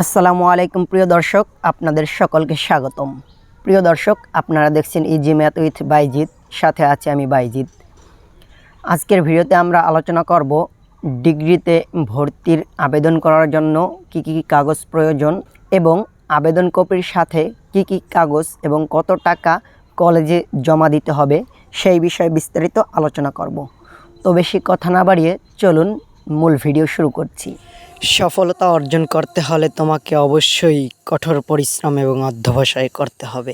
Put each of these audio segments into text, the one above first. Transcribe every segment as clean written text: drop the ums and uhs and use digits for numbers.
আসসালামু আলাইকুম প্রিয় দর্শক, আপনাদের সকলকে স্বাগতম। প্রিয় দর্শক, আপনারা দেখছেন ইজি ম্যাথ উইথ বাইজিৎ, সাথে আছে আমি বাইজিৎ। আজকের ভিডিওতে আমরা আলোচনা করব ডিগ্রিতে ভর্তির আবেদন করার জন্য কি কি কাগজ প্রয়োজন এবং আবেদন কপির সাথে কি কি কাগজ এবং কত টাকা কলেজে জমা দিতে হবে সেই বিষয়ে বিস্তারিত আলোচনা করব। তো বেশি কথা না বাড়িয়ে চলুন মূল ভিডিও শুরু করছি। সফলতা অর্জন করতে হলে তোমাকে অবশ্যই কঠোর পরিশ্রম এবং অধ্যবসায় করতে হবে।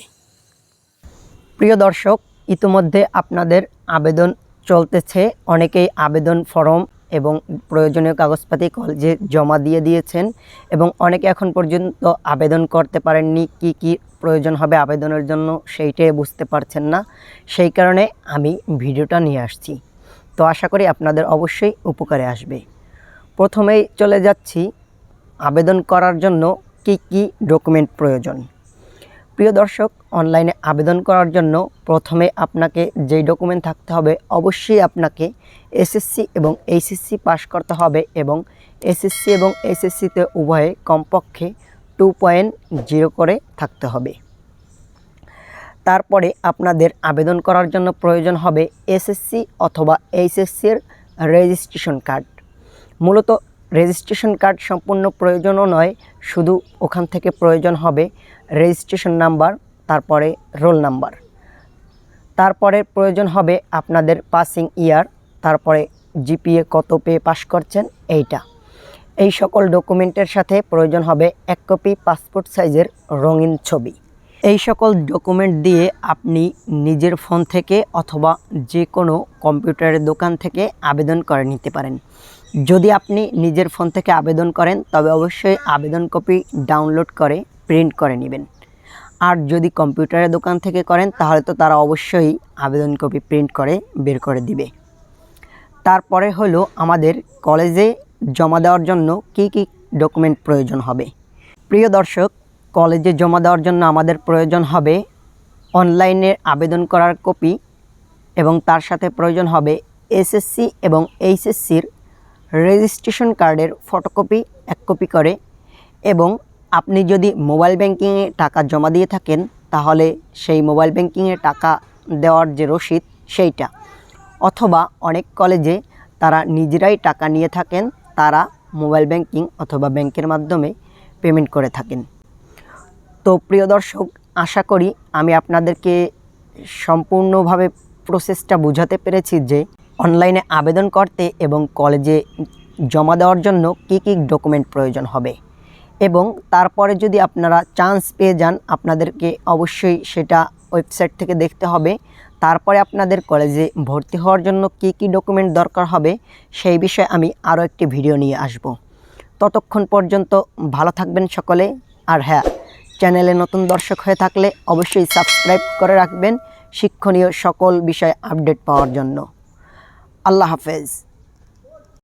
প্রিয় দর্শক, ইতিমধ্যে আপনাদের আবেদন চলতেছে। অনেকেই আবেদন ফর্ম এবং প্রয়োজনীয় কাগজপাতি কলেজে জমা দিয়ে দিয়েছেন এবং অনেকে এখন পর্যন্ত আবেদন করতে পারেননি। কি কি প্রয়োজন হবে আবেদনের জন্য সেইটাই বুঝতে পারছেন না, সেই কারণে আমি ভিডিওটা নিয়ে আসছি। তো আশা করি আপনাদের অবশ্যই উপকারে আসবে। প্রথমেই চলে যাচ্ছি আবেদন করার জন্য কি কি ডকুমেন্ট প্রয়োজন। প্রিয় দর্শক, অনলাইনে আবেদন করার জন্য প্রথমে আপনাকে যেই ডকুমেন্ট থাকতে হবে, অবশ্যই আপনাকে এসএসসি এবং এইচএসসি পাস করতে হবে এবং এসএসসি এবং এইচএসসিতে উভয়ে কমপক্ষে 2.0 করে থাকতে হবে। তারপরে আপনাদের আবেদন করার জন্য প্রয়োজন হবে এসএসসি অথবা এইচএসসির রেজিস্ট্রেশন কার্ড। মূলত রেজিস্ট্রেশন কার্ড সম্পূর্ণ প্রয়োজনও নয়, শুধু ওখান থেকে প্রয়োজন হবে রেজিস্ট্রেশন নাম্বার, তারপরে রোল নাম্বার, তারপরে প্রয়োজন হবে আপনাদের পাসিং ইয়ার, তারপরে জিপিএ কত পেয়ে পাস করছেন এইটা। এই সকল ডকুমেন্টের সাথে প্রয়োজন হবে 1 কপি পাসপোর্ট সাইজের রঙিন ছবি। এই সকল ডকুমেন্ট দিয়ে আপনি নিজের ফোন থেকে অথবা যে কোনো কম্পিউটারের দোকান থেকে আবেদন করে নিতে পারেন। যদি আপনি নিজের ফোন থেকে আবেদন করেন তবে অবশ্যই আবেদন কপি ডাউনলোড করে প্রিন্ট করে নেবেন। আর যদি কম্পিউটারের দোকান থেকে করেন তাহলে তো তারা অবশ্যই আবেদন কপি প্রিন্ট করে বের করে দিবে। তারপরে হলো আমাদের কলেজে জমা দেওয়ার জন্য কি কি ডকুমেন্ট প্রয়োজন হবে। প্রিয় দর্শক, কলেজে জমা দেওয়ার জন্য আমাদের প্রয়োজন হবে অনলাইনে আবেদন করার কপি এবং তার সাথে প্রয়োজন হবে এসএসসি এবং এইচএসসির রেজিস্ট্রেশন কার্ডের ফটোকপি 1 কপি করে, এবং আপনি যদি মোবাইল ব্যাংকিংয়ে টাকা জমা দিয়ে থাকেন তাহলে সেই মোবাইল ব্যাংকিংয়ে টাকা দেওয়ার যে রসিদ সেইটা, অথবা অনেক কলেজে তারা নিজেরাই টাকা নিয়ে থাকেন, তারা মোবাইল ব্যাংকিং অথবা ব্যাংকের মাধ্যমে পেমেন্ট করে থাকেন। তো প্রিয় দর্শক, আশা করি আমি আপনাদেরকে সম্পূর্ণভাবে প্রসেসটা বোঝাতে পেরেছি যে অনলাইনে আবেদন করতে এবং কলেজে জমা দেওয়ার জন্য কি কি ডকুমেন্ট প্রয়োজন হবে। এবং তারপরে যদি আপনারা চান্স পেয়ে যান, আপনাদেরকে অবশ্যই সেটা ওয়েবসাইট থেকে দেখতে হবে। তারপরে আপনাদের কলেজে ভর্তি হওয়ার জন্য কি কি ডকুমেন্ট দরকার হবে সেই বিষয়ে আমি আরও একটি ভিডিও নিয়ে আসব। ততক্ষণ পর্যন্ত ভালো থাকবেন সকলে। আর হ্যাঁ, চ্যানেলে নতুন দর্শক হয়ে থাকলে অবশ্যই সাবস্ক্রাইব করে রাখবেন শিক্ষণীয় সকল বিষয় আপডেট পাওয়ার জন্য। আল্লাহ হাফেজ।